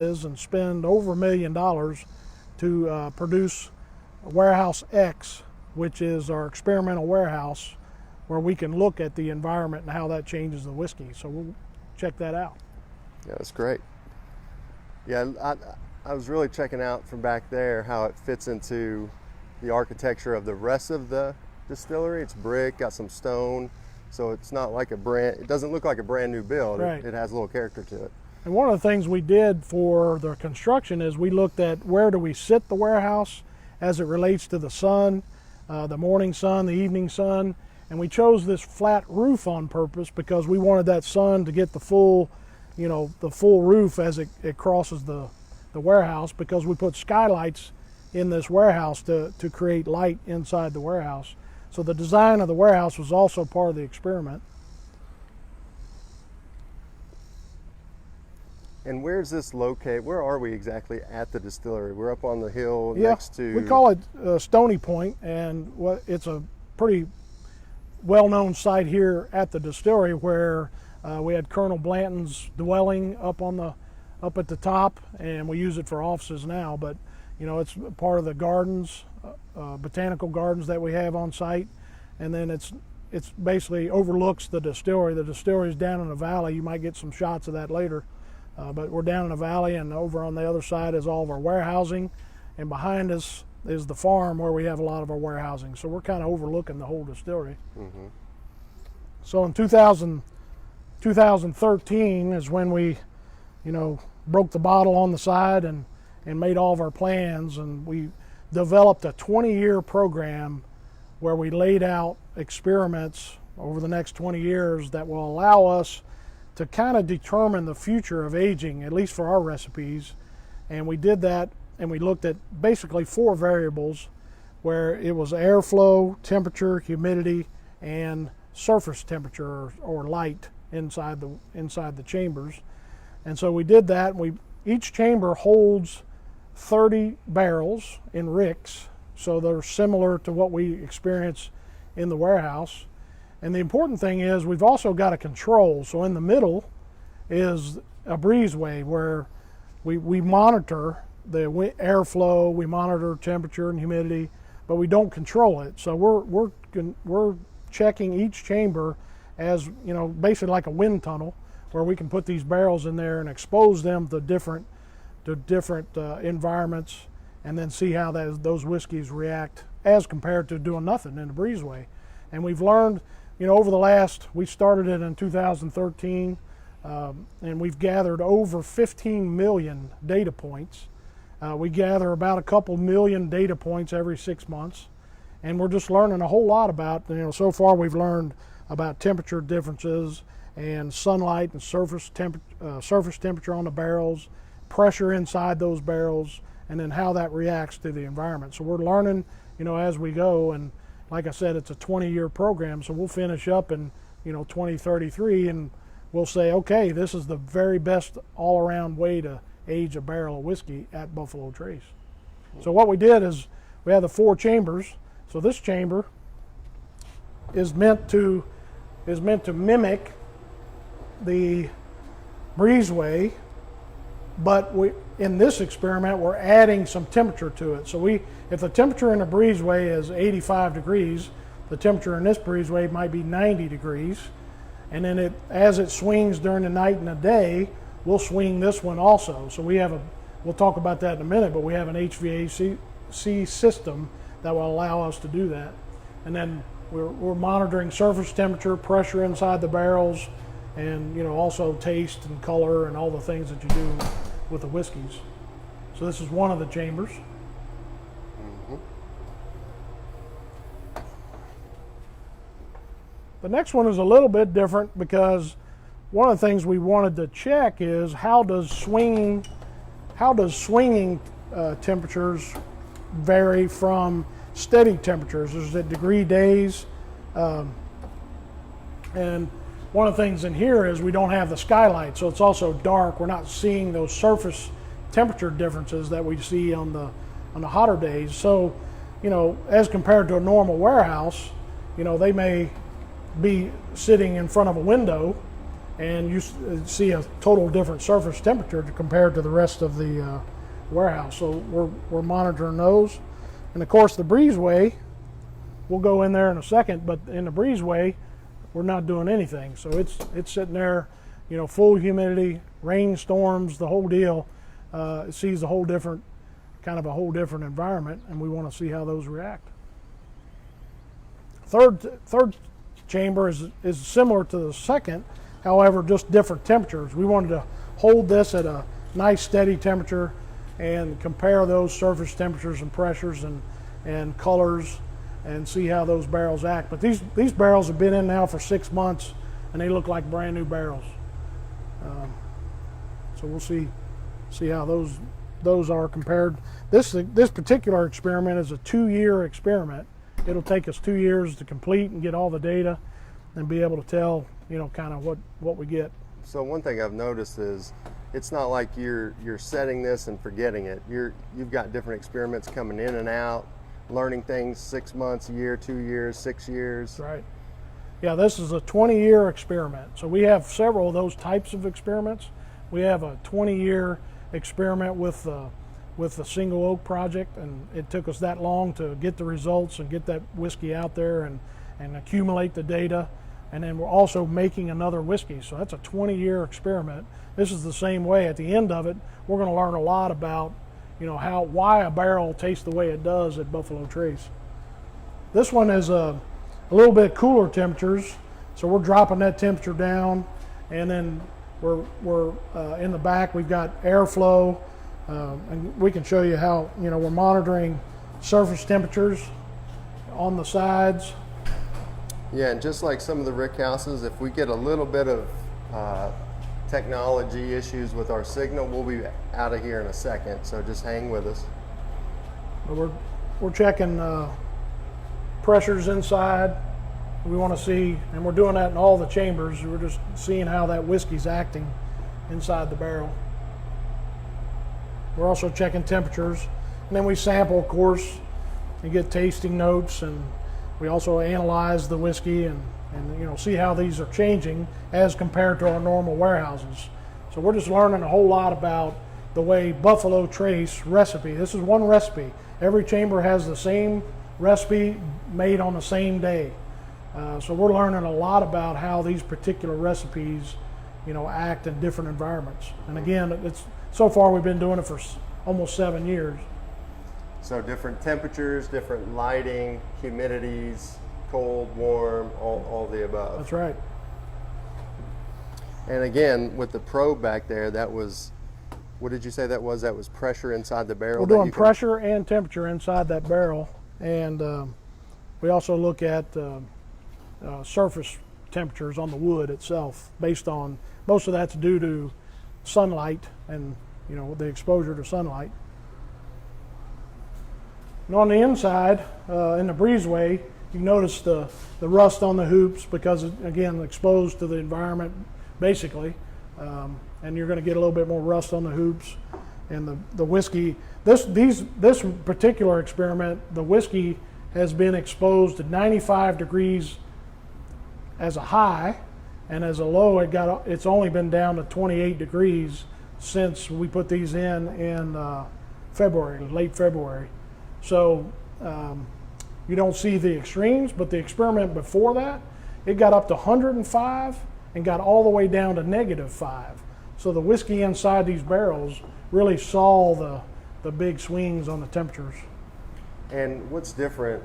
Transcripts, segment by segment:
and spend over $1 million to produce Warehouse X, which is our experimental warehouse where we can look at the environment and how that changes the whiskey. So we'll check that out. Yeah, that's great. Yeah, I was really checking out from back there how it fits into the architecture of the rest of the distillery. It's brick, got some stone, so it's not like it doesn't look like a brand new build. Right. It has a little character to it. And one of the things we did for the construction is we looked at where do we sit the warehouse as it relates to the sun, the morning sun, the evening sun, and we chose this flat roof on purpose because we wanted that sun to get the full, the full roof as it crosses the warehouse, because we put skylights in this warehouse to create light inside the warehouse. So the design of the warehouse was also part of the experiment. And where's this located? Where are we exactly at the distillery? We're up on the hill Yeah, next to... we call it Stony Point, and it's a pretty well-known site here at the distillery where we had Colonel Blanton's dwelling up at the top, and we use it for offices now, but it's part of the gardens, botanical gardens that we have on site, and then it's basically overlooks the distillery. The distillery is down in the valley. You might get some shots of that later. But we're down in the valley, and over on the other side is all of our warehousing, and behind us is the farm where we have a lot of our warehousing. So we're kind of overlooking the whole distillery. Mm-hmm. So in 2013 is when we, broke the bottle on the side and made all of our plans, and we developed a 20-year program where we laid out experiments over the next 20 years that will allow us to kind of determine the future of aging, at least for our recipes. And we did that, and we looked at basically 4 variables, where it was airflow, temperature, humidity, and surface temperature or light inside the chambers. And so we did that. Each chamber holds 30 barrels in ricks, so they're similar to what we experience in the warehouse. And the important thing is we've also got a control. So in the middle is a breezeway where we monitor the airflow, we monitor temperature and humidity, but we don't control it. So we're checking each chamber as basically like a wind tunnel, where we can put these barrels in there and expose them to different environments, and then see how those whiskeys react as compared to doing nothing in the breezeway. And we've learned. We started it in 2013, and we've gathered over 15 million data points. We gather about a couple million data points every 6 months, and we're just learning a whole lot about, so far we've learned about temperature differences and sunlight and surface temperature on the barrels, pressure inside those barrels, and then how that reacts to the environment. So we're learning, as we go, and like I said, it's a 20-year program, so we'll finish up in 2033, and we'll say, okay, this is the very best all-around way to age a barrel of whiskey at Buffalo Trace. So what we did is we have the 4 chambers. So this chamber is meant to mimic the breezeway, but in this experiment we're adding some temperature to it. So if the temperature in the breezeway is 85 degrees, the temperature in this breezeway might be 90 degrees. And then as it swings during the night and the day, we'll swing this one also. So we'll talk about that in a minute, but we have an HVAC system that will allow us to do that. And then we're monitoring surface temperature, pressure inside the barrels, and also taste and color and all the things that you do with the whiskeys. So this is one of the chambers. The next one is a little bit different because one of the things we wanted to check is how does swinging temperatures vary from steady temperatures? Is it degree days? And one of the things in here is we don't have the skylight, so it's also dark. We're not seeing those surface temperature differences that we see on the hotter days. So, as compared to a normal warehouse, they may be sitting in front of a window and you see a total different surface temperature compared to the rest of the warehouse. So we're monitoring those. And of course the breezeway, we'll go in there in a second, but in the breezeway, we're not doing anything. So it's sitting there, you know, full humidity, rain, storms, the whole deal. It sees a whole different, kind of a whole different environment, and we want to see how those react. Third chamber is similar to the second, however, just different temperatures. We wanted to hold this at a nice steady temperature and compare those surface temperatures and pressures and colors and see how those barrels act. But these barrels have been in now for 6 months, and they look like brand new barrels. So we'll see how those are compared. This particular experiment is a 2-year experiment. It'll take us 2 years to complete and get all the data and be able to tell, you know, kind of what we get. So one thing I've noticed is it's not like you're setting this and forgetting it. You've got different experiments coming in and out, learning things 6 months, a year, 2 years, 6 years. That's right. Yeah, this is a 20-year experiment. So we have several of those types of experiments. We have a 20-year experiment with the Single Oak project, and it took us that long to get the results and get that whiskey out there and accumulate the data. And then we're also making another whiskey. So that's a 20-year experiment. This is the same way. At the end of it, we're going to learn a lot about, you know, why a barrel tastes the way it does at Buffalo Trace. This one is a little bit cooler temperatures, so we're dropping that temperature down, and then we're in the back we've got airflow, and we can show you how, you know, we're monitoring surface temperatures on the sides. Yeah, and just like some of the rick houses, if we get a little bit of technology issues with our signal, we'll be out of here in a second, so just hang with us. We're checking pressures inside. We want to see, and we're doing that in all the chambers. We're just seeing how that whiskey's acting inside the barrel. We're also checking temperatures, and then we sample, of course, and get tasting notes, and we also analyze the whiskey and you know, see how these are changing as compared to our normal warehouses. So we're just learning a whole lot about the way Buffalo Trace recipe. This is one recipe. Every chamber has the same recipe made on the same day. So we're learning a lot about how these particular recipes, you know, act in different environments. And again, so far we've been doing it for almost 7 years. So different temperatures, different lighting, humidities, cold, warm, all the above. That's right. And again, with the probe back there, that was, what did you say that was? That was pressure inside the barrel? We're doing pressure and temperature inside that barrel, and we also look at surface temperatures on the wood itself, based on, most of that's due to sunlight and, you know, the exposure to sunlight. And on the inside, in the breezeway, you notice the rust on the hoops because, again, exposed to the environment, basically. And you're going to get a little bit more rust on the hoops. And the whiskey, this particular experiment, the whiskey has been exposed to 95 degrees as a high, and as a low, it's only been down to 28 degrees since we put these in February, late February. So you don't see the extremes, but the experiment before that, it got up to 105 and got all the way down to -5. So the whiskey inside these barrels really saw the big swings on the temperatures. And what's different,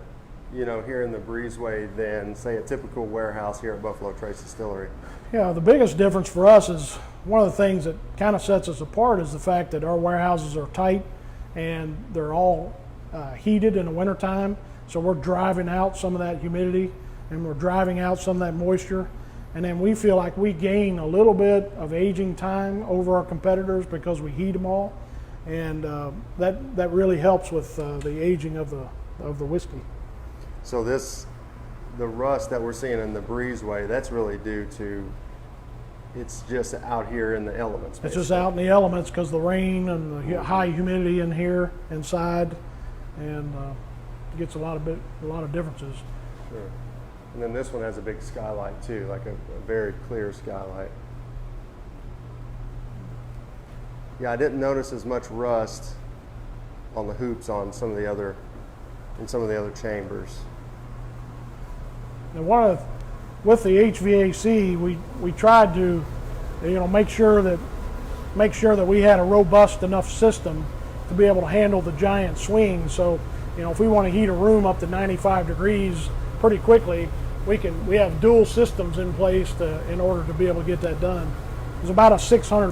you know, here in the breezeway than, say, a typical warehouse here at Buffalo Trace Distillery? Yeah, the biggest difference for us is, one of the things that kind of sets us apart is the fact that our warehouses are tight and they're all heated in the wintertime. So we're driving out some of that humidity and we're driving out some of that moisture. And then we feel like we gain a little bit of aging time over our competitors because we heat them all. And that really helps with the aging of the whiskey. So the rust that we're seeing in the breezeway, that's really due to, it's just out here in the elements, basically. It's just out in the elements because the rain and the high humidity in here inside, and it gets a lot of differences. Sure. And then this one has a big skylight too, like a very clear skylight. Yeah, I didn't notice as much rust on the hoops on some of the other chambers. And with the HVAC, we tried to, make sure that we had a robust enough system to be able to handle the giant swings. So, if we want to heat a room up to 95 degrees pretty quickly, we have dual systems in place in order to be able to get that done. It's about a $600,000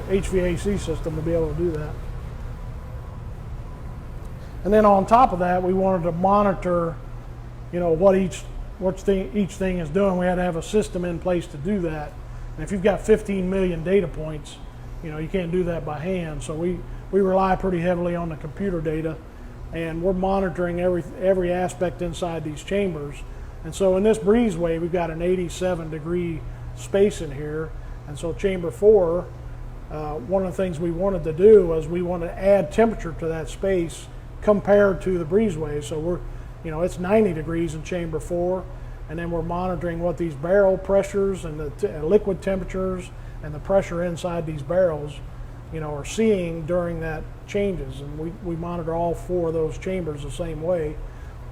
HVAC system to be able to do that. And then on top of that, we wanted to monitor, what each thing is doing. We had to have a system in place to do that. And if you've got 15 million data points, you can't do that by hand. So we rely pretty heavily on the computer data, and we're monitoring every aspect inside these chambers. And so in this breezeway, we've got an 87 degree space in here. And so chamber 4, one of the things we wanted to do was we wanted to add temperature to that space compared to the breezeway. So it's 90 degrees in chamber 4, and then we're monitoring what these barrel pressures and the liquid temperatures and the pressure inside these barrels, are seeing during that changes. And we monitor all 4 of those chambers the same way,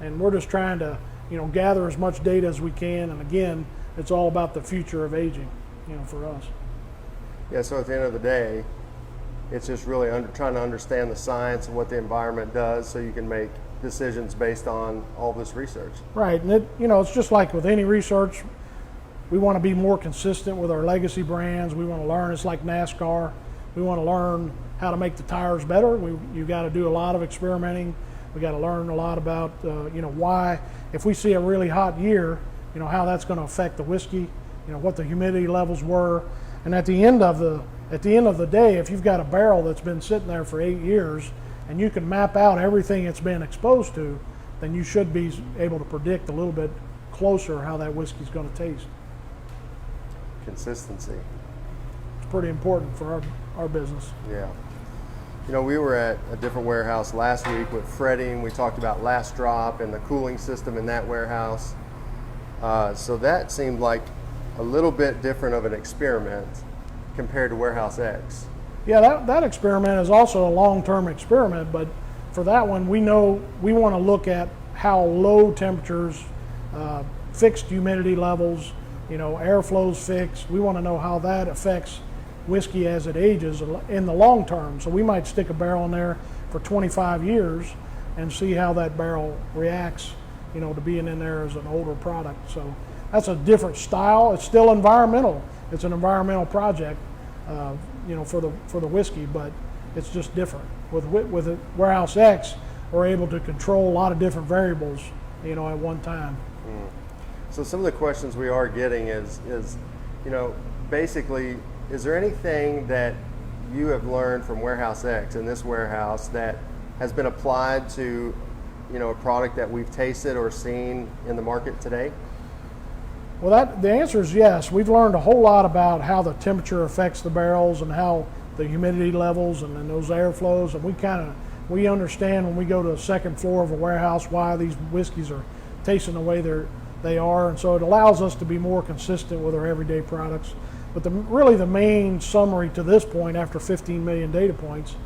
and we're just trying to gather as much data as we can. And again, it's all about the future of aging, for us. Yeah, so at the end of the day, it's just really trying to understand the science and what the environment does so you can make decisions based on all this research. Right, and it's just like with any research, we want to be more consistent with our legacy brands. We want to learn. It's like NASCAR. We want to learn how to make the tires better. You got to do a lot of experimenting. We got to learn a lot about why, if we see a really hot year, how that's going to affect the whiskey, what the humidity levels were. And at the end of the day, if you've got a barrel that's been sitting there for 8 years and you can map out everything it's been exposed to, then you should be able to predict a little bit closer how that whiskey's going to taste. Consistency. It's pretty important for our business. Yeah. We were at a different warehouse last week with Freddie, and we talked about last drop and the cooling system in that warehouse. So that seemed like a little bit different of an experiment compared to Warehouse X. Yeah, that experiment is also a long-term experiment, but for that one, we know we want to look at how low temperatures, fixed humidity levels, airflow's fixed. We want to know how that affects whiskey as it ages in the long term. So we might stick a barrel in there for 25 years and see how that barrel reacts, to being in there as an older product. So that's a different style. It's still environmental. It's an environmental project, for the whiskey, but it's just different. With Warehouse X, we're able to control a lot of different variables, at one time. So some of the questions we are getting is basically, is there anything that you have learned from Warehouse X in this warehouse that has been applied to, a product that we've tasted or seen in the market today? Well, the answer is yes. We've learned a whole lot about how the temperature affects the barrels and how the humidity levels and then those airflows, and we understand when we go to the second floor of a warehouse why these whiskeys are tasting the way they are, and so it allows us to be more consistent with our everyday products. But really the main summary to this point, after 15 million data points,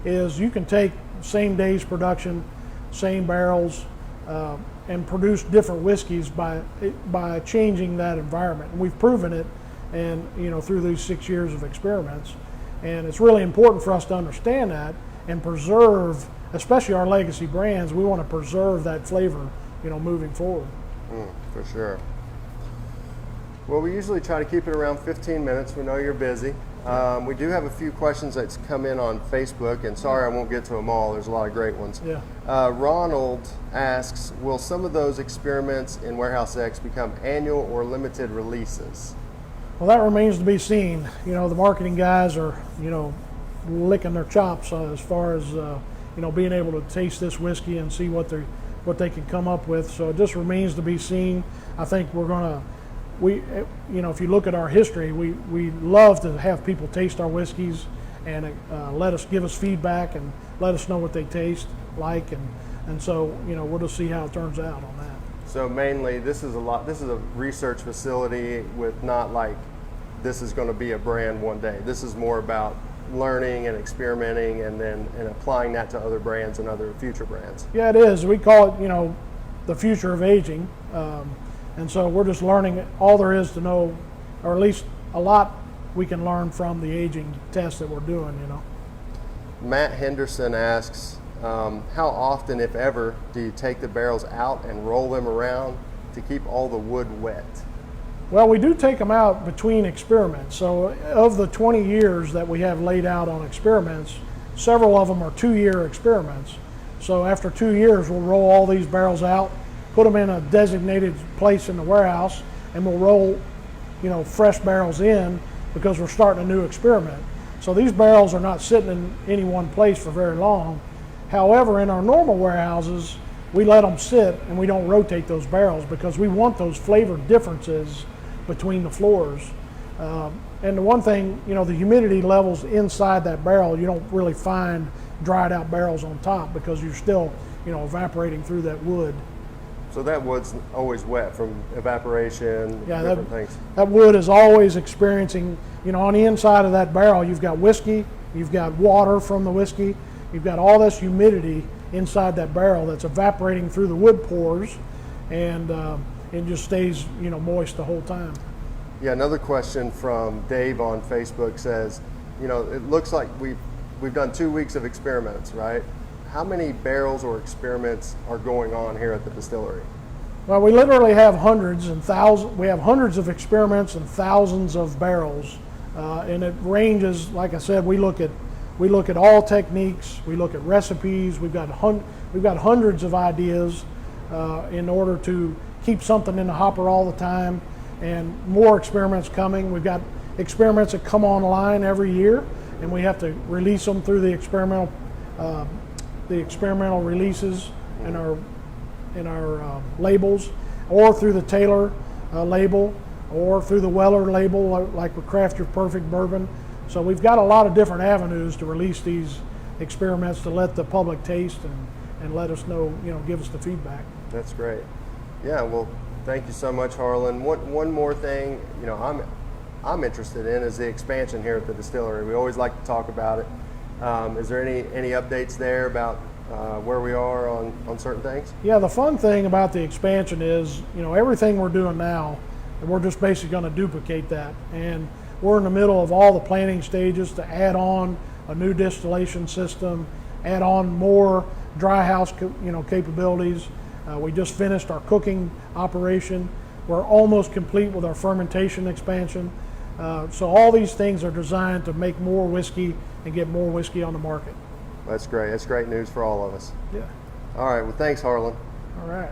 is you can take same day's production, same barrels, and produce different whiskeys by changing that environment. And we've proven it, and through these 6 years of experiments. And it's really important for us to understand that and preserve, especially our legacy brands. We want to preserve that flavor, moving forward. For sure. Well, we usually try to keep it around 15 minutes. We know you're busy. We do have a few questions that's come in on Facebook, and sorry I won't get to them all. There's a lot of great ones. Yeah. Ronald asks, will some of those experiments in Warehouse X become annual or limited releases? Well, that remains to be seen. The marketing guys are, licking their chops as far as, being able to taste this whiskey and see what they can come up with. So it just remains to be seen. I think we're going to, if you look at our history, we love to have people taste our whiskeys and give us feedback and let us know what they taste like, and so we'll just see how it turns out on that. So mainly, this is a research facility with not like this is going to be a brand one day. This is more about learning and experimenting and then applying that to other brands and other future brands. Yeah, it is. We call it, the future of aging. And so we're just learning all there is to know, or at least a lot we can learn from the aging test that we're doing. Matt Henderson asks, how often, if ever, do you take the barrels out and roll them around to keep all the wood wet? Well, we do take them out between experiments. So of the 20 years that we have laid out on experiments, several of them are 2-year experiments. So after 2 years, we'll roll all these barrels out, put them in a designated place in the warehouse, and we'll roll, fresh barrels in because we're starting a new experiment. So these barrels are not sitting in any one place for very long. However, in our normal warehouses, we let them sit and we don't rotate those barrels because we want those flavor differences between the floors. And the one thing, the humidity levels inside that barrel, you don't really find dried out barrels on top because you're still, evaporating through that wood. So that wood's always wet from evaporation, different things. That wood is always experiencing, on the inside of that barrel, you've got whiskey, you've got water from the whiskey, you've got all this humidity inside that barrel that's evaporating through the wood pores, and it just stays, moist the whole time. Yeah, another question from Dave on Facebook says, it looks like we've done 2 weeks of experiments, right? How many barrels or experiments are going on here at the distillery? Well, we literally have hundreds and thousands. We have hundreds of experiments and thousands of barrels, and it ranges. Like I said, we look at all techniques. We look at recipes. We've got hundreds of ideas in order to keep something in the hopper all the time, and more experiments coming. We've got experiments that come online every year, and we have to release them through the experimental releases in our labels, or through the Taylor label, or through the Weller label, like with Craft Your Perfect Bourbon. So we've got a lot of different avenues to release these experiments to let the public taste and let us know, give us the feedback. That's great. Yeah, well, thank you so much, Harlan. One more thing, I'm interested in is the expansion here at the distillery. We always like to talk about it. Is there any updates there about where we are on certain things? Yeah, the fun thing about the expansion is, everything we're doing now, we're just basically going to duplicate that. And we're in the middle of all the planning stages to add on a new distillation system, add on more dry house, capabilities. We just finished our cooking operation. We're almost complete with our fermentation expansion. So all these things are designed to make more whiskey and get more whiskey on the market. That's great. That's great news for all of us. Yeah. All right. Well, thanks, Harlan. All right.